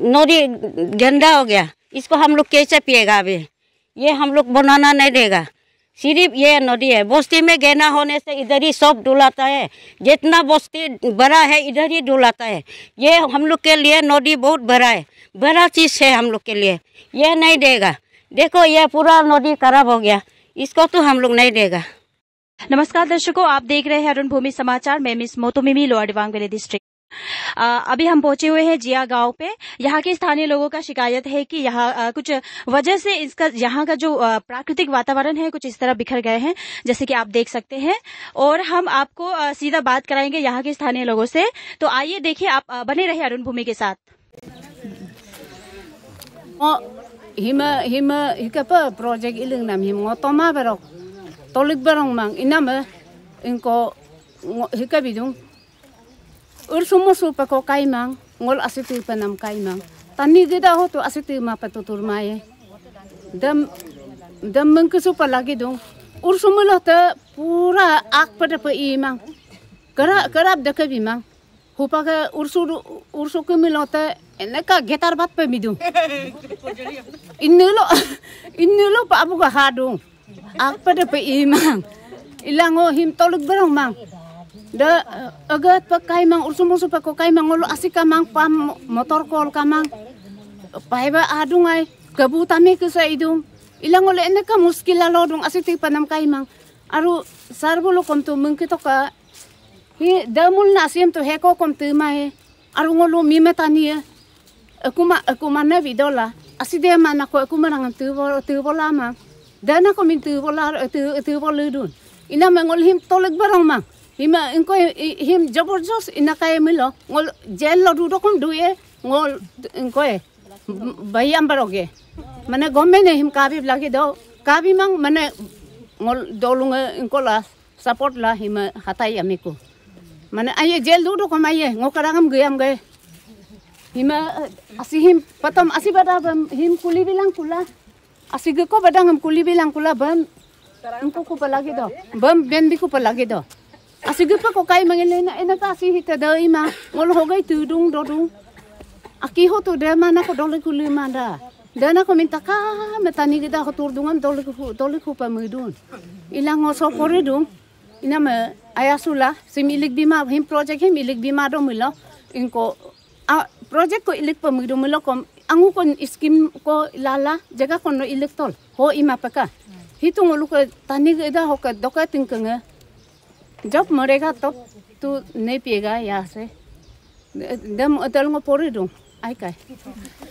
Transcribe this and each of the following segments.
नदी गंदा हो गया, इसको हम लोग कैसे पिएगा अभी? ये हम लोग बनाना नहीं देगा। सिर्फ ये नदी है, बस्ती में गहना होने से इधर ही सब डुलाता है, जितना बस्ती बड़ा है इधर ही डुलाता है। ये हम लोग के लिए नदी बहुत बड़ा है, बड़ा चीज़ है हम लोग के लिए, ये नहीं देगा। देखो ये पूरा नदी खराब हो गया, इसको तो हम लोग नहीं देगा। नमस्कार दर्शकों, आप देख रहे हैं अरुण भूमि समाचार। मैं Miss Motomimi, lower Dibang valley district. अभी हम पहुंचे हुए हैं जिया गांव पे। यहाँ के स्थानीय लोगों का शिकायत है कि यहाँ कुछ वजह से इसका यहाँ का जो प्राकृतिक वातावरण है कुछ इस तरह बिखर गए हैं, जैसे कि आप देख सकते हैं। और हम आपको सीधा बात कराएंगे यहाँ के स्थानीय लोगों से। तो आइए देखिए, आप बने रहे अरुण भूमि के साथ। प्रोजेक्ट इलिंग नाम him तोमा बरok tolik barang mang inama inko hika bidung ursumo supa ko kai mang ngol asitu panam kai mang tani gida ho to asitu ma patutur mae dam mengke supa lagi dong ursumo lo ta pura ak pada pa imang kerap deka bimang hupa ka ursu ke milota enaka getar bat pa bidung innulo pa abu ka hadung apa dah imang ilango him toluk barang mang da agat pakai mang ursum pakai mang ngolo asika mang pam motor kol kamang paiba adung ai gabu tami ke sa idung ilango le enaka muskil lo dung asiti panam kai mang aru sarbulo kom tu mungkito ka hi damul nasim tu heko kom tu mai aru ngolo mimetani aku mana vidola aside mana ko aku manang tu bola mang dana ko min tu bola dun ina mangol him tolek barang mang him jaborjos ina kay milo ngol jail lo du kom duye ngol inko bayam baroge mane gomme ne him kabi lagi do kabi mang mane ngol dolung inko la support la him hatai amiku mane aye jail du kom aye ngokarangam gayam gay him asihim patam asibada him kuli bilang kula asige ko badang kuli bilang kula bam engko ko palagi do bam ben bi ko palagi do asige pa ko kai mangelena ena ka si hita dai ma ngol hogai tudung dodung aki ho to de mana ko dole kuli manda dana ko minta ka metani gida ko turdungan dole ko pa mudun ilang so kore dung ina me ayasula similik bima him project him ilik bima do milo inko project ko ilik pa mudu milo kom angu kon skim ko lala jaga kono electol ho ima paka hitung lu ko tani gida ho ka doka tingkanga जब मरेगा तब तू नहीं पिएगा यहाँ से दम अदल में पोरे दूँ आई का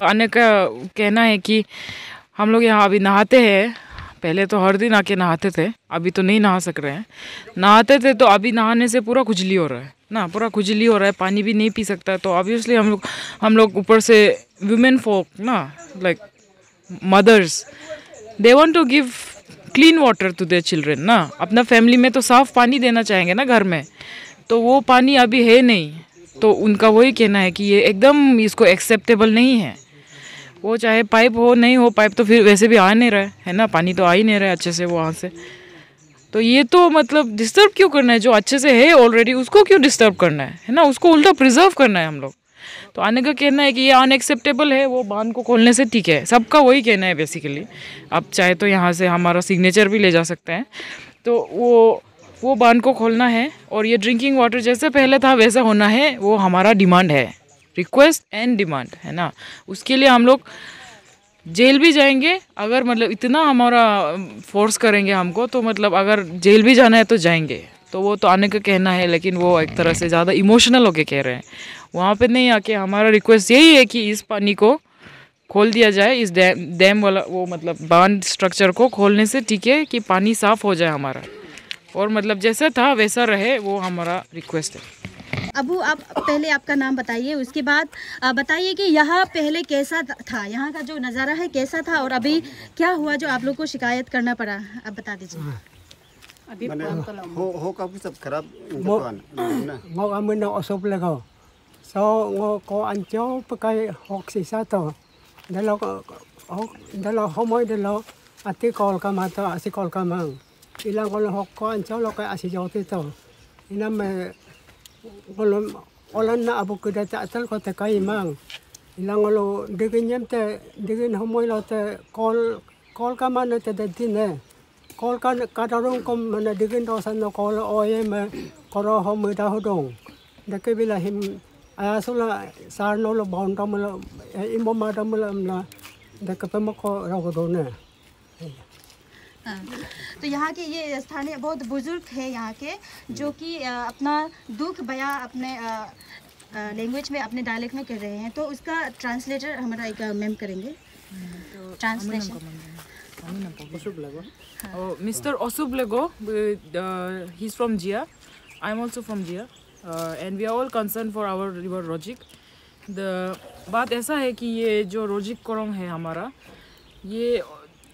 आने का कहना है कि हम लोग यहाँ अभी नहाते हैं, पहले तो हर दिन आके नहाते थे, अभी तो नहीं नहा सक रहे हैं। नहाते थे तो अभी नहाने से पूरा खुजली हो रहा है ना, पूरा खुजली हो रहा है, पानी भी नहीं पी सकता है। तो ऑब्वियसली हम लोग ऊपर से वुमेन फोक ना, like mothers, they want to give clean water to their children ना। अपना फैमिली में तो साफ़ पानी देना चाहेंगे ना घर में, तो वो पानी अभी है नहीं। तो उनका वही कहना है कि ये एकदम इसको एक्सेप्टेबल नहीं है। वो चाहे पाइप हो नहीं हो, पाइप तो फिर वैसे भी आ नहीं रहा है ना, पानी तो आ ही नहीं रहा है अच्छे से वहाँ से। तो ये तो मतलब डिस्टर्ब क्यों करना है, जो अच्छे से है ऑलरेडी उसको क्यों डिस्टर्ब करना है ना, उसको उल्टा प्रिजर्व करना है हम लोग। तो आने का कहना है कि ये अनएक्सेप्टेबल है, वो बांध को खोलने से ठीक है, सबका वही कहना है बेसिकली। आप चाहे तो यहाँ से हमारा सिग्नेचर भी ले जा सकते हैं। तो वो बांध को खोलना है और ये ड्रिंकिंग वाटर जैसे पहले था वैसा होना है, वो हमारा डिमांड है, रिक्वेस्ट एंड डिमांड है ना। उसके लिए हम लोग जेल भी जाएंगे, अगर मतलब इतना हमारा फोर्स करेंगे हमको, तो मतलब अगर जेल भी जाना है तो जाएंगे। तो वो तो आने का कहना है, लेकिन वो एक तरह से ज़्यादा इमोशनल होके कह रहे हैं। वहाँ पे नहीं आके हमारा रिक्वेस्ट यही है कि इस पानी को खोल दिया जाए, इस डैम वाला वो मतलब बांध स्ट्रक्चर को खोलने से ठीक है कि पानी साफ़ हो जाए हमारा, और मतलब जैसा था वैसा रहे, वो हमारा रिक्वेस्ट है। अबू, आप पहले आपका नाम बताइए, उसके बाद बताइए कि यहाँ पहले कैसा था, यहाँ का जो नज़ारा है कैसा था, और अभी क्या हुआ जो आप लोग को शिकायत करना पड़ा, आप बता दीजिए। अभी हो का सब खराब so ko anjo pakai hok sisa to dalo homoy dalo ati kol ka mato asi kol ka mang ilang kol hok ko anjo lo ka asi jote to ina me kolon olan na abu kuda ta atal ko ta kai mang ilang lo digin yam te digin homoy lo te call ka man te de tine call ka darong kom man digin do san no call oye me koro homoy da hodong de ke bila him asula sar no lo bon dam lo imbo ma dam lo na de ke pe mo ko ro go do ne तो यहाँ के ये स्थानीय बहुत बुजुर्ग है यहाँ के जो कि अपना दुख बयां अपने लैंग्वेज में अपने डायलेक्ट में कर रहे हैं तो उसका ट्रांसलेटर हमारा एक मैम करेंगे तो translation Mr. Osub Lego, he's from Jia. I'm also from Jia, and we are all concerned for our river Rojik. The बात ऐसा है कि ये जो रोजिक कोरोंग है हमारा ये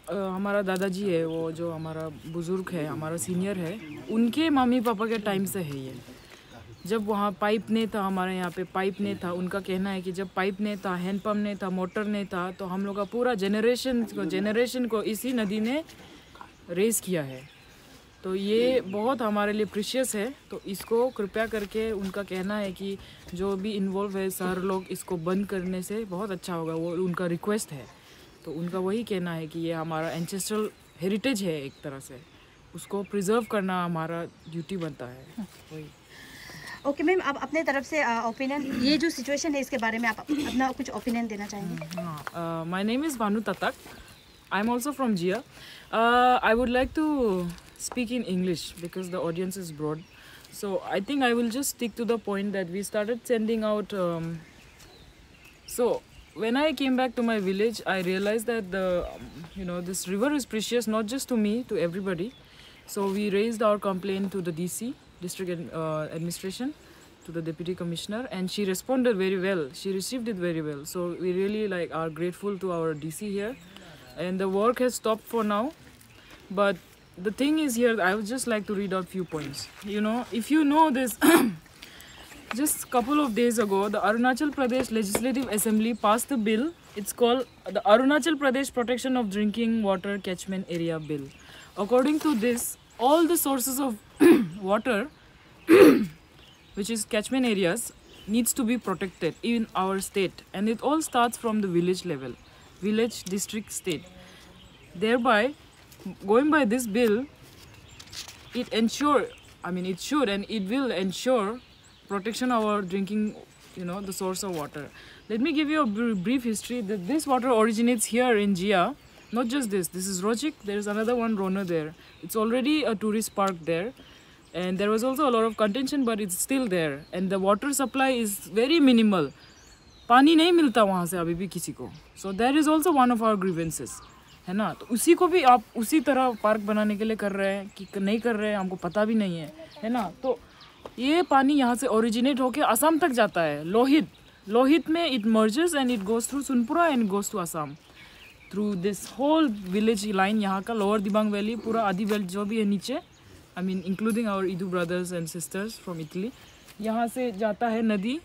हमारा दादाजी है वो जो हमारा बुज़ुर्ग है हमारा सीनियर है उनके मम्मी पापा के टाइम से है ये जब वहाँ पाइप नहीं था हमारे यहाँ पे पाइप नहीं था उनका कहना है कि जब पाइप नहीं था हैंड पंप नहीं था मोटर नहीं था तो हम लोग का पूरा जेनरेशन को इसी नदी ने रेस किया है तो ये बहुत हमारे लिए प्रीशियस है तो इसको कृपया करके उनका कहना है कि जो भी इन्वॉल्व है सर लोग इसको बंद करने से बहुत अच्छा होगा वो उनका रिक्वेस्ट है तो उनका वही कहना है कि ये हमारा एंसेस्ट्रल हेरिटेज है एक तरह से उसको प्रिजर्व करना हमारा ड्यूटी बनता है वही ओके मैम आप अपने तरफ से ओपिनियन ये जो सिचुएशन है इसके बारे में आप अपना कुछ ओपिनियन देना चाहेंगे हाँ my name is Bhanu Tatak I am also from Jia I would like to speak in English because the audience is broad. So I think I will just stick to the point that we started sending out. So when I came back to my village, I realized that this river is precious not just to me, to everybody. So we raised our complaint to the DC, District Administration, to the Deputy Commissioner, and she responded very well. She received it very well. So we really are grateful to our DC here, and the work has stopped for now, but the thing is here, I would just like to read out few points. If you know this, just a couple of days ago, the Arunachal Pradesh Legislative Assembly passed a bill. It's called the Arunachal Pradesh Protection of Drinking Water Catchment Area Bill. According to this, all the sources of water, which is catchment areas, needs to be protected in our state. And it all starts from the village level, village, district, state. Thereby, going by this bill, it should and it will ensure protection of our drinking, the source of water. Let me give you a brief history. That this water originates here in Jia. Not just this is Rojik. There is another one, Rona, there. It's already a tourist park there. And there was also a lot of contention, but it's still there. And the water supply is very minimal. पानी नहीं मिलता वहाँ से अभी भी किसी को. So that is also one of our grievances. है ना तो उसी को भी आप उसी तरह पार्क बनाने के लिए कर रहे हैं कि नहीं कर रहे हैं हमको पता भी नहीं है ना तो ये पानी यहाँ से ओरिजिनेट होके असम तक जाता है लोहित में it merges and it goes through Sunpura and goes to Assam through this whole village line यहाँ का लोअर दिबांग वैली पूरा आदि बेल्ट जो भी है नीचे I mean including our Idu brothers and sisters from Italy यहाँ से जाता है नदी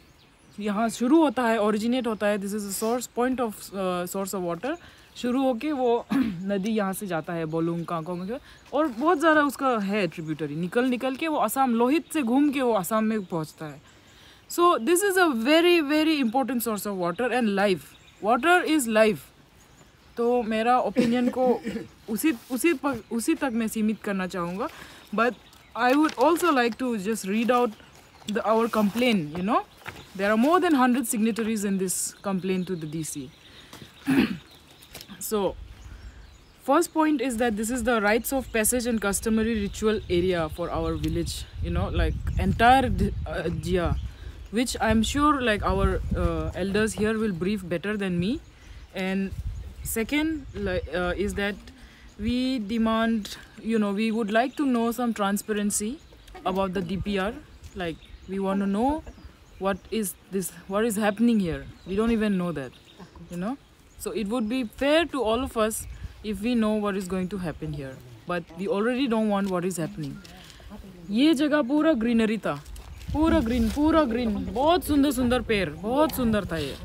यहाँ शुरू होता है ओरिजिनेट होता है this is a source point of source of water शुरू होके वो नदी यहाँ से जाता है बोलूंग कांकोंग के और बहुत ज़्यादा उसका है ट्रिब्यूटरी निकल के वो असम लोहित से घूम के वो असम में पहुँचता है so this is a very very important source of water and life water is life तो मेरा ओपिनियन को उसी तक मैं सीमित करना चाहूँगा but I would also like to just read out our complaint, there are more than 100 signatories in this complaint to the DC. So, first point is that this is the rites of passage and customary ritual area for our village, like entire Jia, which I'm sure our elders here will brief better than me. And second is that we demand, we would like to know some transparency about the DPR, we want to know what is happening here. We don't even know that, So it would be fair to all of us if we know what is going to happen here. But we already don't want what is happening. ये जगह पूरा greenery था, पूरा green, बहुत सुंदर पेड़, बहुत सुंदर था ये.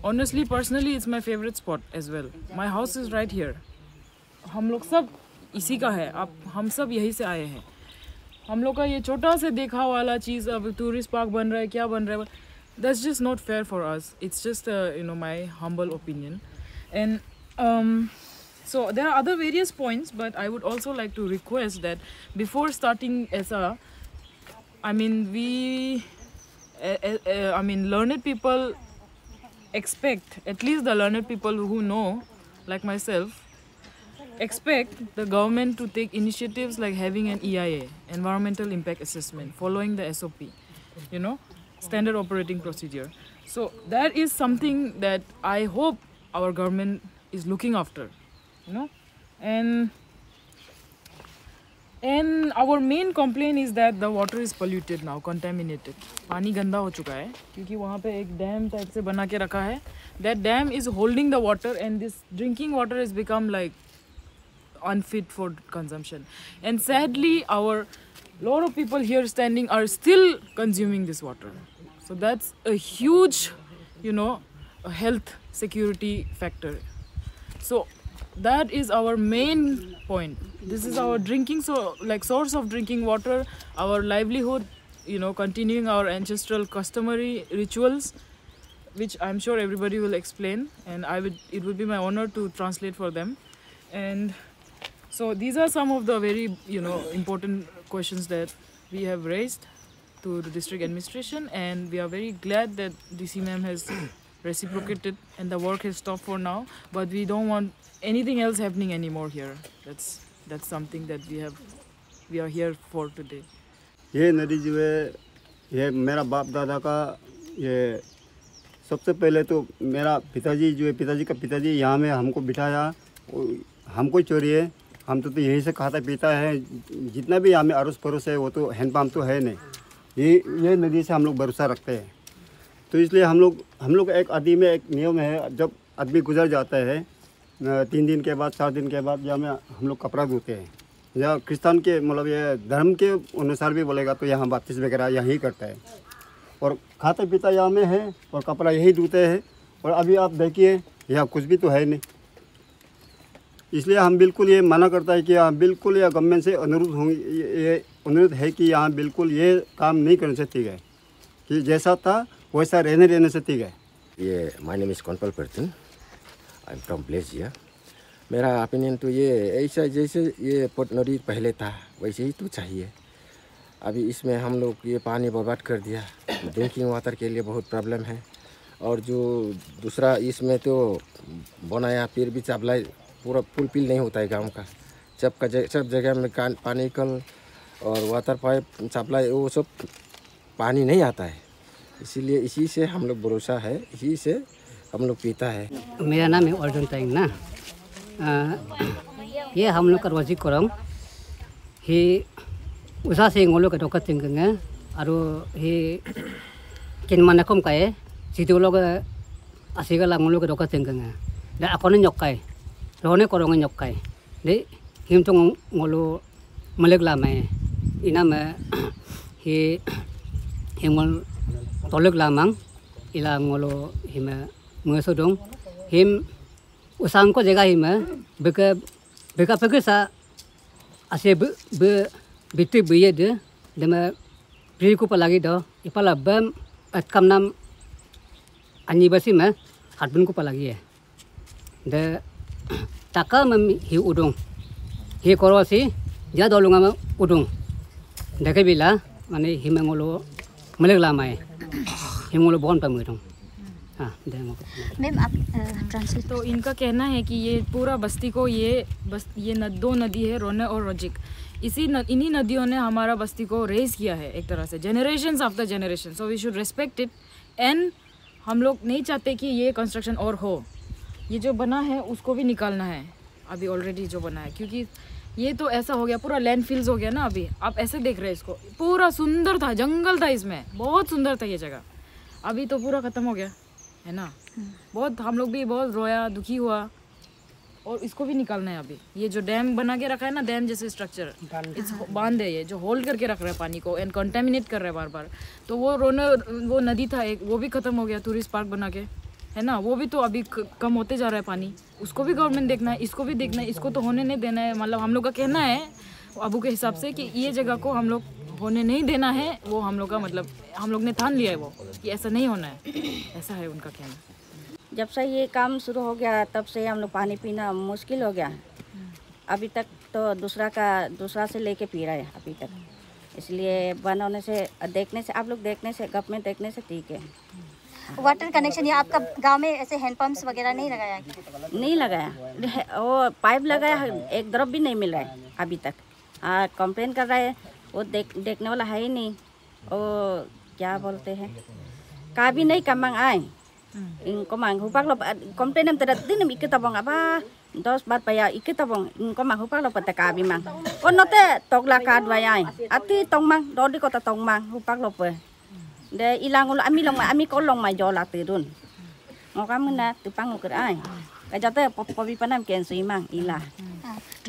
Honestly, personally, it's my favorite spot as well. My house is right here. हम लोग सब इसी का है. हम सब यहीं से आए हैं. हम लोग का ये छोटा से देखा वाला चीज़ अब टूरिस्ट पार्क बन रहा है क्या बन रहा है that's just not fair for us. It's just my humble opinion. And so there are other various points, but I would also like to request that before starting ESA, learned people expect, at least the learned people who know, like myself, expect the government to take initiatives like having an EIA, environmental impact assessment, following the SOP, standard operating procedure. So that is something that I hope our government is looking after, and our main complaint is that the water is polluted now, contaminated. पानी गंदा हो चुका है क्योंकि वहाँ पे एक dam type से बना के रखा है. That dam is holding the water, and this drinking water has become like unfit for consumption. And sadly, lot of people here standing are still consuming this water. So that's a huge, a health security factor. So that is our main point. This is our source of drinking water, our livelihood, continuing our ancestral customary rituals, which I'm sure everybody will explain, and it would be my honor to translate for them. And so these are some of the very, important questions that we have raised to the district administration, and we are very glad that DC ma'am has reciprocated and the work has stopped for now, but we don't want anything else happening anymore here. That's something that we are here for today. ये नदी जो है, ये मेरा बाप दादा का, ये सबसे पहले तो मेरा पिताजी का पिताजी यहाँ में हमको बिठाया, हमको चोरी है, हम तो यहीं से खाता पीता है. जितना भी यहाँ में अड़ोस पड़ोस है वो तो हैंडपम्प तो है नहीं, ये नदी से हम लोग भरोसा रखते हैं. तो इसलिए हम लोग एक आदि में एक नियम है, जब आदमी गुजर जाता है 3 दिन के बाद 4 दिन के बाद यहाँ में हम लोग कपड़ा धोते हैं. या क्रिस्तान के मतलब ये धर्म के अनुसार भी बोलेगा तो यहाँ बत्तीस वगैरह यहीं करता है, और खाता पीता यहाँ में है और कपड़ा यही धोते हैं. और अभी आप देखिए यहाँ कुछ भी तो है नहीं. इसलिए हम बिल्कुल ये मना करता है कि यहाँ बिल्कुल या गवर्नमेंट से अनुरोध है कि यहाँ बिल्कुल ये काम नहीं करने से ठीक है, कि जैसा था वैसा रहने से ठीक है. ये my name is Konpal Pertin, I am from Blezia. मेरा ओपिनियन तो ये ऐसा जैसे ये पोट नदी पहले था वैसे ही तो चाहिए. अभी इसमें हम लोग ये पानी बर्बाद कर दिया. ड्रिंकिंग वाटर के लिए बहुत प्रॉब्लम है. और जो दूसरा इसमें तो बनाया फिर भी सप्लाई पूरा फुलफिल नहीं होता है गांव का. सब जगह में पानी कल और वाटर पाइप सप्लाई वो सब पानी नहीं आता है. इसीलिए इसी से हम लोग भरोसा है, इसी से हम लोग पीता है. मेरा नाम है अर्जुन ताइंग ना. ये हम लोग का रोजी करम ही उसा से ngolo ka doka tinggenga aro he kin mana kom kai situ lo ga asiga la ngolo ka doka tinggenga da akone nyokai rone korong nyokai de him tong ngolo malek la mai ina ma he ngol tolek la mang ila ngolo hima ngesodong him usang ko jaga hima beka sa ase be bitu biye de dema pri ko palagi do ipala bam atkam nam ani basi ma hatbun ko palagi है de taka mami hi udong hi korosi ja dolunga ma udong deke bila mane himangolo melek lamai himangolo bon pamudong. Ma'am आप translate. तो इनका कहना है कि ये पूरा बस्ती को ये 2 नदी है, रोने और रोजिक. इन्हीं नदियों ने हमारा बस्ती को रेज किया है एक तरह से, generations after generation. So we should respect it. And हम लोग नहीं चाहते कि ये कंस्ट्रक्शन और हो. ये जो बना है उसको भी निकालना है अभी ऑलरेडी जो बना है, क्योंकि ये तो ऐसा हो गया पूरा लैंडफिल्स हो गया ना. अभी आप ऐसे देख रहे हैं इसको, पूरा सुंदर था, जंगल था, इसमें बहुत सुंदर था ये जगह. अभी तो पूरा ख़त्म हो गया है ना. बहुत हम लोग भी बहुत रोया, दुखी हुआ, और इसको भी निकालना है. अभी ये जो डैम बना के रखा है ना, डैम जैसे स्ट्रक्चर इस बांध है ये जो होल्ड करके रख रहा है पानी को एंड कंटेमिनेट कर रहा है बार बार. तो वो नदी था एक, वो भी ख़त्म हो गया टूरिस्ट पार्क बना के, है ना. वो भी तो अभी कम होते जा रहा है पानी. उसको भी गवर्नमेंट देखना है, इसको भी देखना है, इसको तो होने नहीं देना है. मतलब हम लोग का कहना है अबू के हिसाब से कि ये जगह को हम लोग होने नहीं देना है, वो हम लोग का मतलब हम लोग ने ठान लिया है वो कि ऐसा नहीं होना है, ऐसा है उनका कहना। जब से ये काम शुरू हो गया तब से हम लोग पानी पीना मुश्किल हो गया। अभी तक तो दूसरा से लेके पी रहे हैं अभी तक। इसलिए बंद होने से देखने से आप लोग देखने से गवर्नमेंट देखने से ठीक है। वाटर कनेक्शन या आपका गांव में ऐसे हैंडपम्प्स वगैरह नहीं लगाया? नहीं लगाया, वो पाइप लगाया, एक द्रव भी नहीं मिल रहा है अभी तक। कंप्लेन कर रहा है, वो देखने वाला है ही नहीं। वो क्या बोलते हैं, का भी नहीं कमांग आए इनको मांग हुपाक लो कंप्लेन हम तरह दिन इके तबंग अब 10 बार पया इके तबंग इनको मांग हुपाक लो पता का भी मांग और नोते तोगला का द्वाय अति तोंग मांग डोडी को तोंग मांग हुपाक लो पे दे इलांग ami ko long mai jola tirun ngokam na tipang ukur ai ka jate popi panam कैंसुई मांग इला।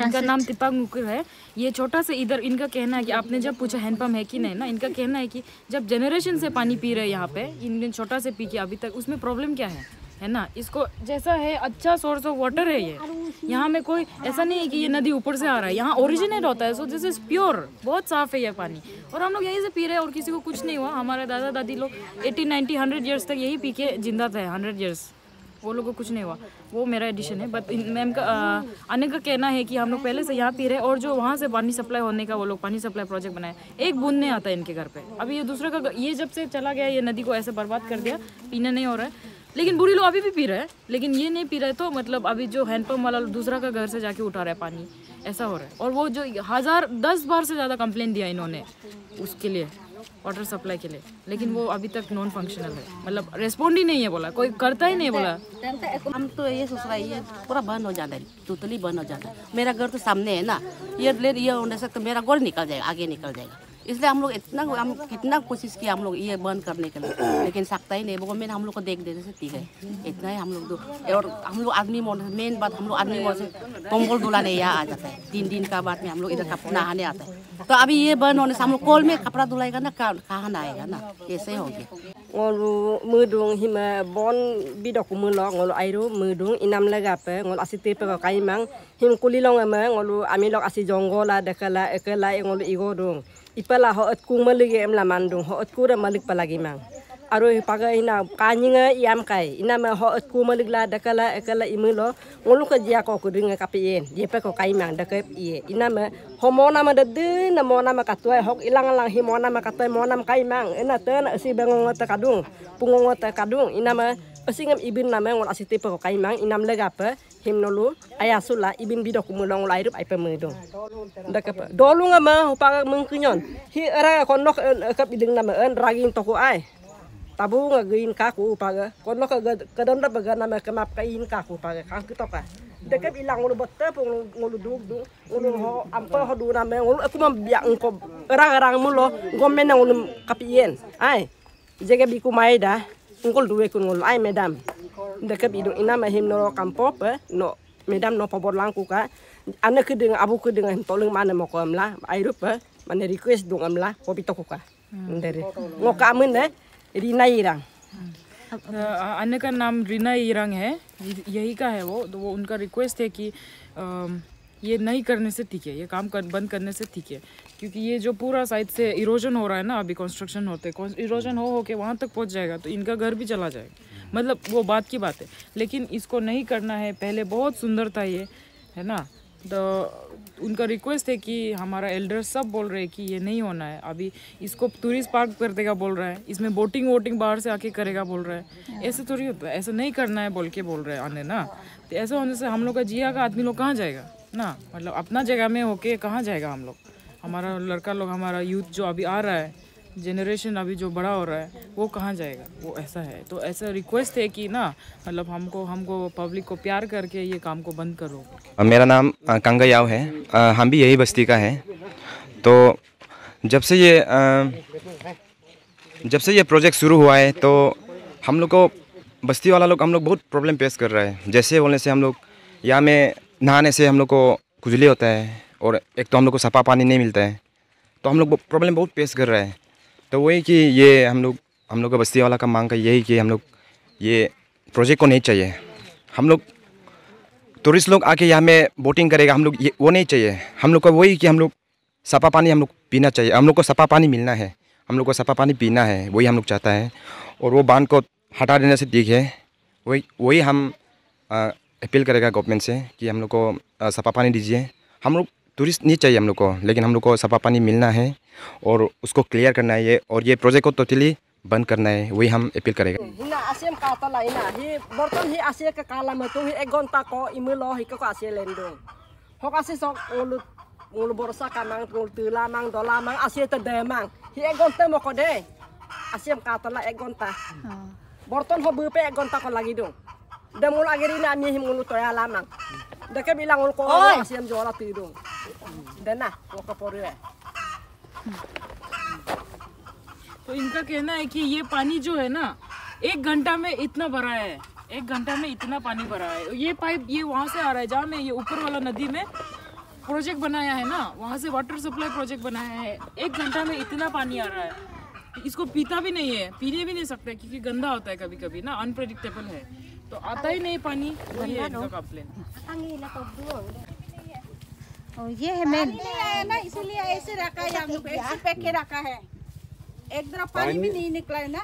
इनका नाम तिपांग उकर है। ये छोटा से इधर इनका कहना है कि आपने जब पूछा हैंडपम्प है कि नहीं ना, इनका कहना है कि जब जनरेशन से पानी पी रहे हैं यहाँ पे, इन छोटा से पी के अभी तक, उसमें प्रॉब्लम क्या है ना। इसको जैसा है अच्छा सोर्स ऑफ वाटर है ये, यहाँ में कोई ऐसा नहीं है कि ये नदी ऊपर से आ रहा है, यहाँ ओरिजिनेट होता है। सो दिस इज प्योर, बहुत साफ है ये पानी और हम लोग यहीं से पी रहे हैं और किसी को कुछ नहीं हुआ। हमारे दादा दादी लोग 80, 90, 100 ईयर्स तक यही पी के जिंदा थे, 100 ईयर्स, वो लोगों को कुछ नहीं हुआ। वो मेरा एडिशन है। बट मैम का आने का कहना है कि हम लोग पहले से यहाँ पी रहे हैं और जो वहाँ से पानी सप्लाई होने का वो लोग पानी सप्लाई प्रोजेक्ट बनाए, एक बूंद नहीं आता इनके घर पे। अभी ये दूसरा का ये जब से चला गया ये नदी को ऐसे बर्बाद कर दिया, पीना नहीं हो रहा है। लेकिन बुरी लोग अभी भी पी रहे हैं, लेकिन ये नहीं पी रहे, तो मतलब अभी जो हैंडपम्प वाला दूसरा का घर से जाके उठा रहा है पानी, ऐसा हो रहा है। और वो जो 10 बार से ज़्यादा कंप्लेंट दिया इन्होंने उसके लिए, वाटर सप्लाई के लिए, लेकिन वो अभी तक नॉन फंक्शनल है, मतलब रेस्पॉन्ड ही नहीं है, बोला कोई करता ही नहीं बोला। हम तो ये सोच रहा है ये पूरा बंद हो जाता है, टोटली बंद हो जाता है। मेरा घर तो सामने है ना, ये होने से तो मेरा घर निकल जाएगा, आगे निकल जाएगा। इसलिए हम लोग हम कितना कोशिश किया हम लोग ये बंद करने के लिए, लेकिन सकता ही नहीं। गवर्नमेंट हम लोग को देख देने से ठीक है, इतना ही हम लोग दो। और हम लोग आदमी मेन बात, हम लोग आदमी मोड़ से कंबल धुलाने यहाँ आ जाता है, 3 दिन का बाद में हम लोग इधर नहाने आता है। तो अभी ये बंद होने से हम लोग कॉल में कपड़ा धुलाएगा ना, कहाँ नहाएगा ना, ऐसे हो गया। ngolu mudung hima bon bidok mulok ngolu airu mudung inam lagape ngolu asite pe ka kaimang him kulilong ama ngolu amilok asi jonggola dekala ekala ngolu igodung ipala ho atku malige em lamandung ho atku ra malik palagi mang aru paga ina kanyinga iam kai ina ma ho atku maligla dekala ekala imulo ngolu ka jia ko kudinga kapien je pe ko kaimang dekep ie ina ma homona ma de na mona ma katoi hok ilang lang himona ma katoi mona ma kaimang ina te na si bengong ta kadung pungong ta kadung ina ma asingam ibin na ma ngol asite pe ko kaimang inam legape himnolu ayasula ibin bidok mulong lairup ai pe mudung dekep dolunga ma paga mungkinyon hi era konok kap iding na ma en ragin toko ai tabu ngagin kaku paga konok kadon da baga na ma kemap kain kaku paga kan kitoka dekep ilang ngolu botte pung ngolu dug ngolu ho ampa ho du na me ngolu aku mambiak ko rang mulo gomen ngolu kapien ai jega biku maida ngol duwe kun ngolu ai madam dekep idung ina ma him no kampo pe no madam no pabor langku ka ana kedeng abu kedeng him toleng mana mo ko amla ai rupa mana request dung amla ko bitoko ka ndere ngoka amun Reena ईरांग। अन्य का नाम रीना ईरांग है, यही का है वो। तो वो उनका रिक्वेस्ट है कि ये नहीं करने से ठीक है, ये काम बंद करने से ठीक है, क्योंकि ये जो पूरा साइड से इरोजन हो रहा है ना, अभी कंस्ट्रक्शन होते इरोजन हो के वहाँ तक पहुँच जाएगा तो इनका घर भी चला जाएगा, मतलब वो बात की बात है। लेकिन इसको नहीं करना है, पहले बहुत सुंदर था ये, है ना। तो उनका रिक्वेस्ट है कि हमारा एल्डर्स सब बोल रहे हैं कि ये नहीं होना है, अभी इसको टूरिस्ट पार्क कर देगा बोल रहा है, इसमें बोटिंग बाहर से आके करेगा बोल रहा है। ऐसे थोड़ी होता है, ऐसा नहीं करना है बोल के बोल रहे हैं आने ना। तो ऐसा होने से हम लोग का जिया का आदमी लोग कहाँ जाएगा ना, मतलब अपना जगह में होके कहाँ जाएगा हम लोग, हमारा लड़का लोग, हमारा यूथ जो अभी आ रहा है, जनरेशन अभी जो बड़ा हो रहा है, वो कहाँ जाएगा, वो ऐसा है। तो ऐसा रिक्वेस्ट है कि ना, मतलब हमको पब्लिक को प्यार करके ये काम को बंद करो। मेरा नाम कंगा याव है, हम भी यही बस्ती का है। तो जब से ये प्रोजेक्ट शुरू हुआ है तो हम लोग को बस्ती वाला लोग हम लोग बहुत प्रॉब्लम फेस कर रहा है। जैसे बोलने से हम लोग यहाँ में नहाने से हम लोग को खुजली होता है, और एक तो हम लोग को सफा पानी नहीं मिलता है, तो हम लोग प्रॉब्लम बहुत फेस कर रहा है। तो वही कि ये हम लोग का बस्ती वाला का मांग का यही कि हम लोग ये प्रोजेक्ट को नहीं चाहिए। हम लोग टूरिस्ट लोग आके यहाँ में बोटिंग करेगा, हम लोग ये वो नहीं चाहिए। हम लोग का वही कि हम लोग सफा पानी हम लोग पीना चाहिए, हम लोग को सफा पानी मिलना है, हम लोग को सफा पानी पीना है, वही हम लोग चाहता है। और वो बांध को हटा देने से ठीक है, वही हम अपील करेगा गवर्नमेंट से कि हम लोग को सफा पानी दीजिए। हम लोग टूरिस्ट नहीं चाहिए हम लोग को, लेकिन हम लोग को सफा पानी मिलना है और उसको क्लियर करना है ये, और ये प्रोजेक्ट को टोटली बंद करना है, वही हम अपील करेगा। हिना आसियम काता लाइना ही बर्तन ही आसिया के काला में तो ही 1 घंटा को इमलो ही को आसिया लेंदो हक आसिया सक ngulu borsa kamang ngulu tula mang dola mang asia te de mang hi 1 घंटा mo ko de asiam kata la 1 घंटा borton ho bu pe 1 घंटा ko lagi dong de mul ageri na mi ngulu toya lamang de ke bilang ngulu ko asiam jola ti dong de na ko ko por है। तो इनका कहना है कि ये पानी जो है ना 1 घंटा में इतना भरा है, 1 घंटा में इतना पानी भरा है। ये पाइप ये वहाँ से आ रहा है जहाँ में ये ऊपर वाला नदी में प्रोजेक्ट बनाया है ना, वहाँ से वाटर सप्लाई प्रोजेक्ट बनाया है। 1 घंटा में इतना पानी आ रहा है, इसको पीता भी नहीं है, पीने भी नहीं सकते क्योंकि गंदा होता है कभी कभी ना, अनप्रेडिक्टेबल है, तो आता ही नहीं पानी। वही है इनका कंप्लेन। ये है मेन ना, इसीलिए ऐसे रखा है, हम लोग ऐसे पैक के रखा है, एक तरफ पानी भी नहीं निकला है ना।